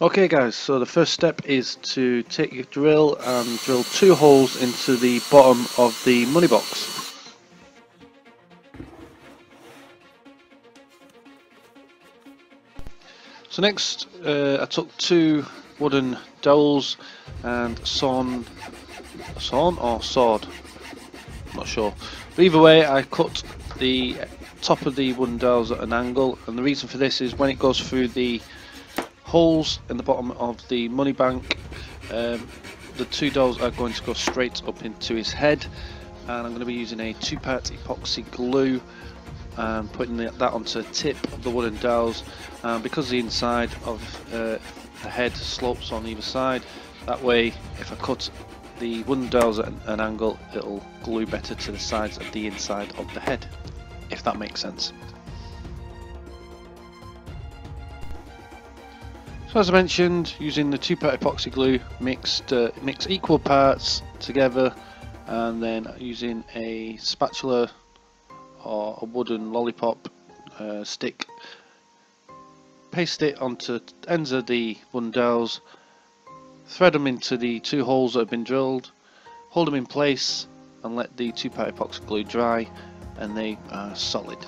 Okay guys, so the first step is to take your drill and drill 2 holes into the bottom of the money box. So next I took 2 wooden dowels and sawn or sawed, not sure, but either way I cut the top of the wooden dowels at an angle, and the reason for this is when it goes through the holes in the bottom of the money bank, the 2 dowels are going to go straight up into his head, and I'm going to be using a 2-part epoxy glue and putting that onto the tip of the wooden dowels, because the inside of the head slopes on either side. That way if I cut the wooden dowels at an angle, it'll glue better to the sides of the inside of the head, if that makes sense. So as I mentioned, using the 2-part epoxy glue, mix equal parts together, and then using a spatula or a wooden lollipop stick, paste it onto ends of the wooden dowels, thread them into the 2 holes that have been drilled, hold them in place and let the 2-part epoxy glue dry, and they are solid.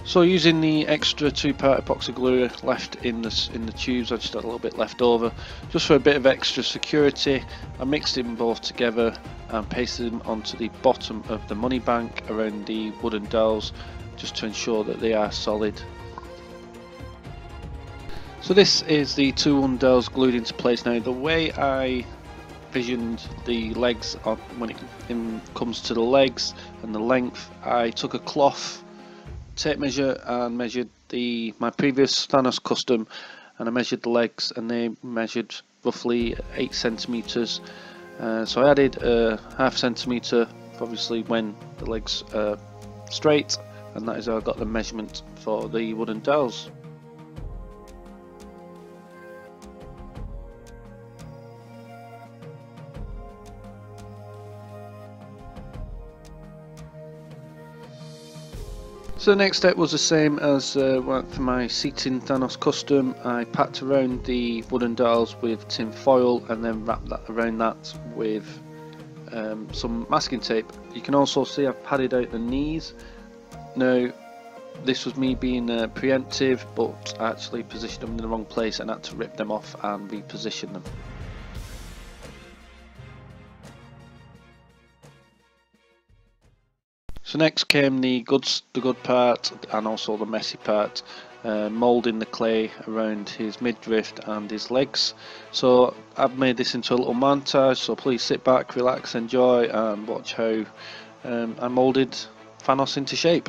So using the extra 2-part epoxy glue left in the tubes, I just had a little bit left over, just for a bit of extra security. I mixed them both together and pasted them onto the bottom of the money bank around the wooden dowels, just to ensure that they are solid. So this is the 2 wooden dowels glued into place now. The way I visioned the legs when it comes to the legs and the length, I took a cloth tape measure and measured my previous Thanos custom, and I measured the legs, and they measured roughly 8 centimeters. So I added a ½ centimeter, obviously when the legs are straight, and that is how I got the measurement for the wooden dowels. So the next step was the same as for my seating Thanos custom. I packed around the wooden dowels with tin foil and then wrapped that around that with some masking tape. You can also see I've padded out the knees. Now this was me being preemptive, but I actually positioned them in the wrong place and had to rip them off and reposition them. So next came the good part and also the messy part, moulding the clay around his midriff and his legs. So I've made this into a little montage, so please sit back, relax, enjoy and watch how I moulded Thanos into shape.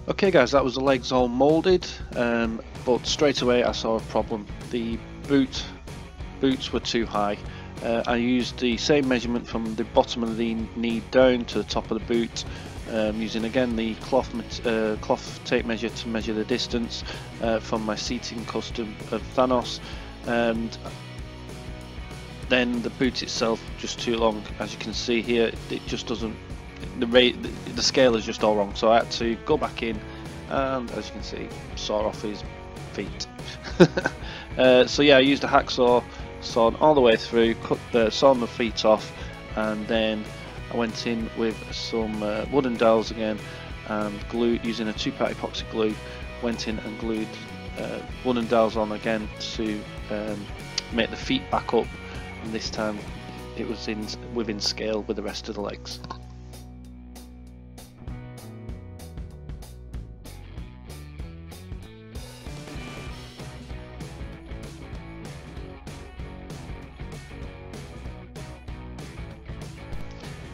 Okay guys, that was the legs all moulded, but straight away I saw a problem. The boots were too high. I used the same measurement from the bottom of the knee down to the top of the boot, using again the cloth tape measure to measure the distance from my seating custom of Thanos, and then the boot itself just too long. As you can see here, it just doesn't, the scale is just all wrong, so I had to go back in and, as you can see, saw off his feet. So yeah, I used a hacksaw, sawed all the way through, sawed the feet off, and then I went in with some wooden dowels again and glued, using a 2-part epoxy glue, went in and glued wooden dowels on again to make the feet back up, and this time it was within scale with the rest of the legs.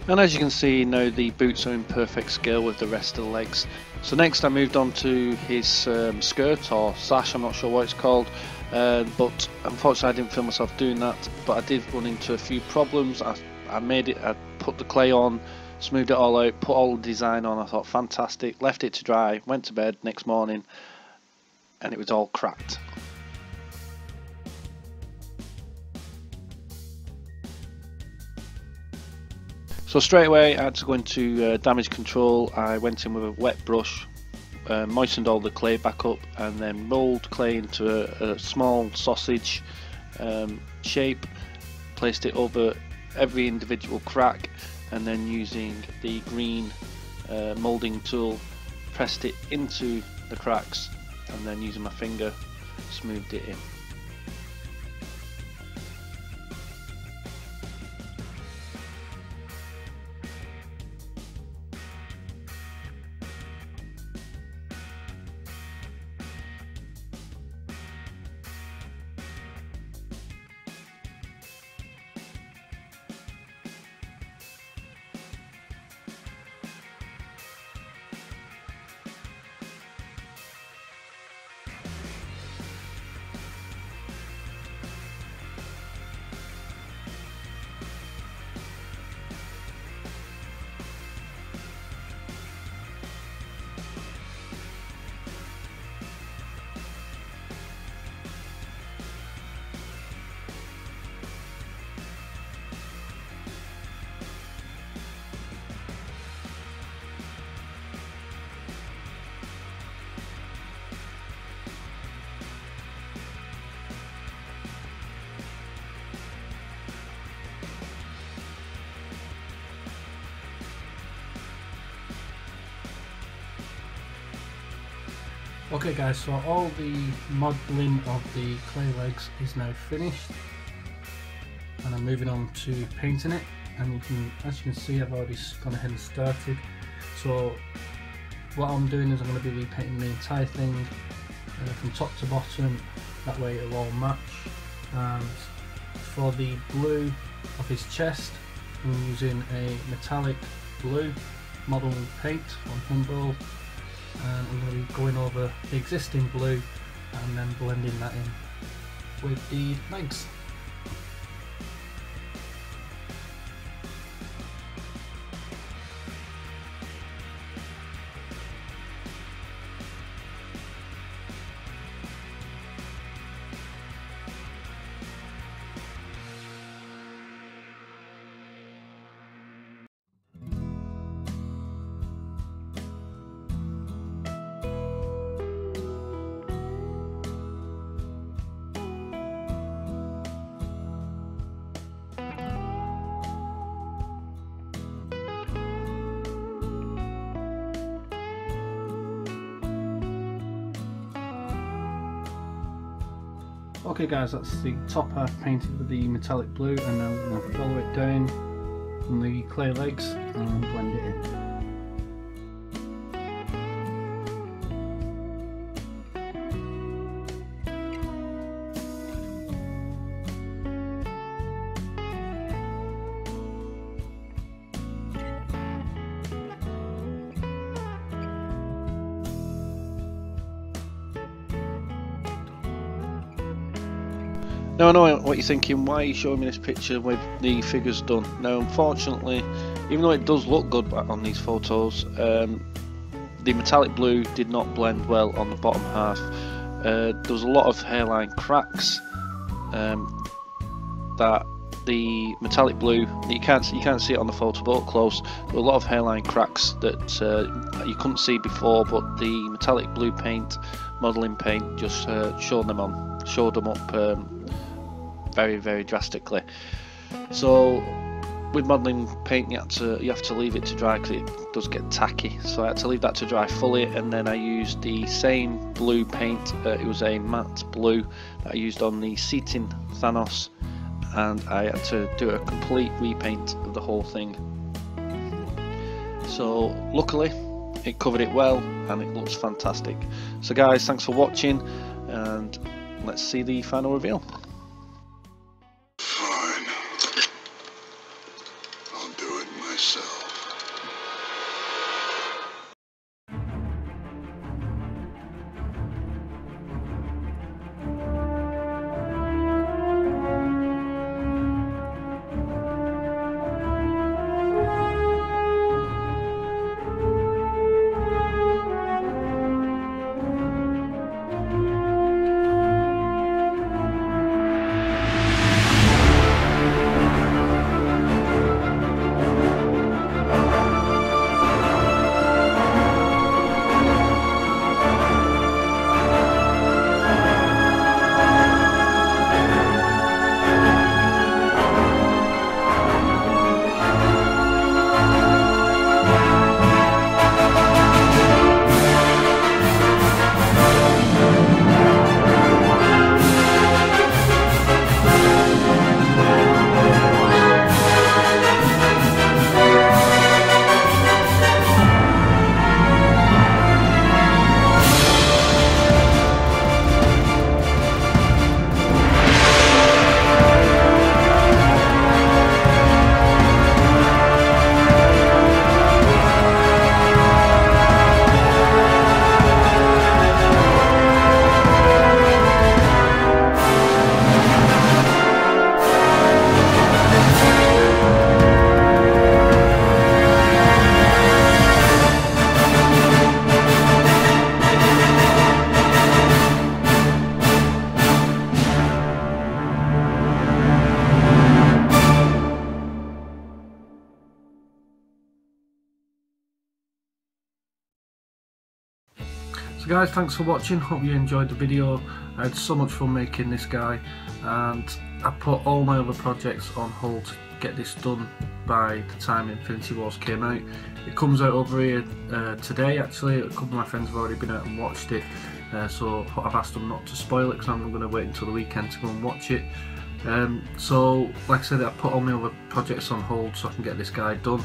And as you can see now, the boots are in perfect scale with the rest of the legs. So next I moved on to his skirt or sash, I'm not sure what it's called, but unfortunately I didn't feel myself doing that, but I did run into a few problems. I put the clay on, smoothed it all out, put all the design on, I thought fantastic, left it to dry, went to bed next morning and it was all cracked. So straight away I had to go into damage control. I went in with a wet brush, moistened all the clay back up, and then rolled clay into a small sausage shape, placed it over every individual crack, and then using the green moulding tool pressed it into the cracks, and then using my finger smoothed it in. Okay guys, so all the modelling of the clay legs is now finished, and I'm moving on to painting it. And as you can see, I've already gone ahead and started. So what I'm doing is I'm going to be repainting the entire thing from top to bottom, that way it'll all match. And for the blue of his chest, I'm using a metallic blue model paint on Humble, and I'm going to be going over the existing blue and then blending that in with the legs. Okay guys, that's the top half painted with the metallic blue, and now I'm going to follow it down on the clay legs and blend it in. Now I know what you're thinking, why are you showing me this picture with the figures done? Now unfortunately, even though it does look good on these photos, the metallic blue did not blend well on the bottom half. There was a lot of hairline cracks that the metallic blue, you can't see it on the photo but up close. There were a lot of hairline cracks that you couldn't see before, but the metallic blue paint, modelling paint, just showed them up very, very drastically. So with modelling paint you have to leave it to dry because it does get tacky, so I had to leave that to dry fully, and then I used the same blue paint. It was a matte blue that I used on the seating Thanos, and I had to do a complete repaint of the whole thing. So luckily it covered it well and it looks fantastic. So guys, thanks for watching, and let's see the final reveal. Fine. I'll do it myself. So guys, thanks for watching, hope you enjoyed the video. I had so much fun making this guy, and I put all my other projects on hold to get this done by the time Infinity Wars came out. It comes out over here today actually. A couple of my friends have already been out and watched it, so I've asked them not to spoil it because I'm going to wait until the weekend to go and watch it. So like I said, I put all my other projects on hold so I can get this guy done.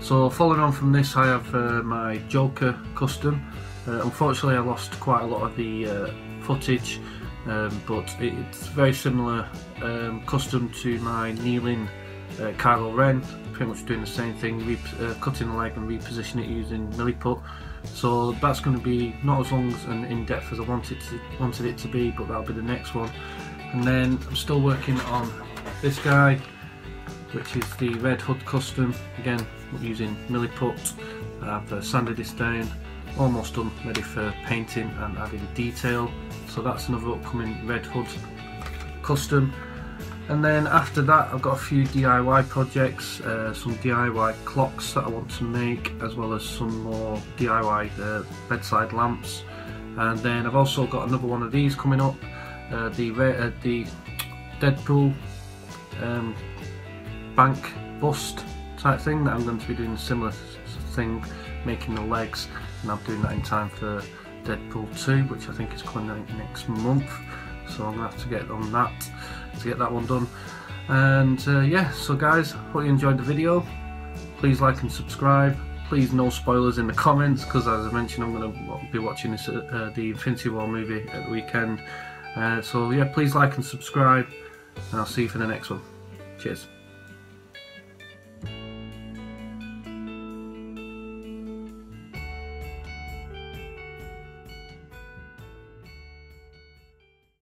So following on from this, I have my Joker custom. Unfortunately I lost quite a lot of the footage, but it's very similar custom to my kneeling Kylo Ren, pretty much doing the same thing, cutting the leg and repositioning it using milliput. So that's going to be not as long and in depth as I wanted it to be, but that'll be the next one. And then I'm still working on this guy, which is the Red Hood custom, again using milliput. I've sanded this down, almost done, ready for painting and adding detail. So that's another upcoming Red Hood custom. And then after that I've got a few DIY projects, some DIY clocks that I want to make, as well as some more DIY bedside lamps. And then I've also got another one of these coming up, the Deadpool bank bust type thing, that I'm going to be doing a similar thing, making the legs, and I'm doing that in time for Deadpool 2, which I think is coming out next month. So I'm going to have to get on that to get that one done. And yeah, so guys, hope you enjoyed the video. Please like and subscribe. Please no spoilers in the comments, because as I mentioned, I'm going to be watching this the Infinity War movie at the weekend. So yeah, please like and subscribe, and I'll see you for the next one. Cheers.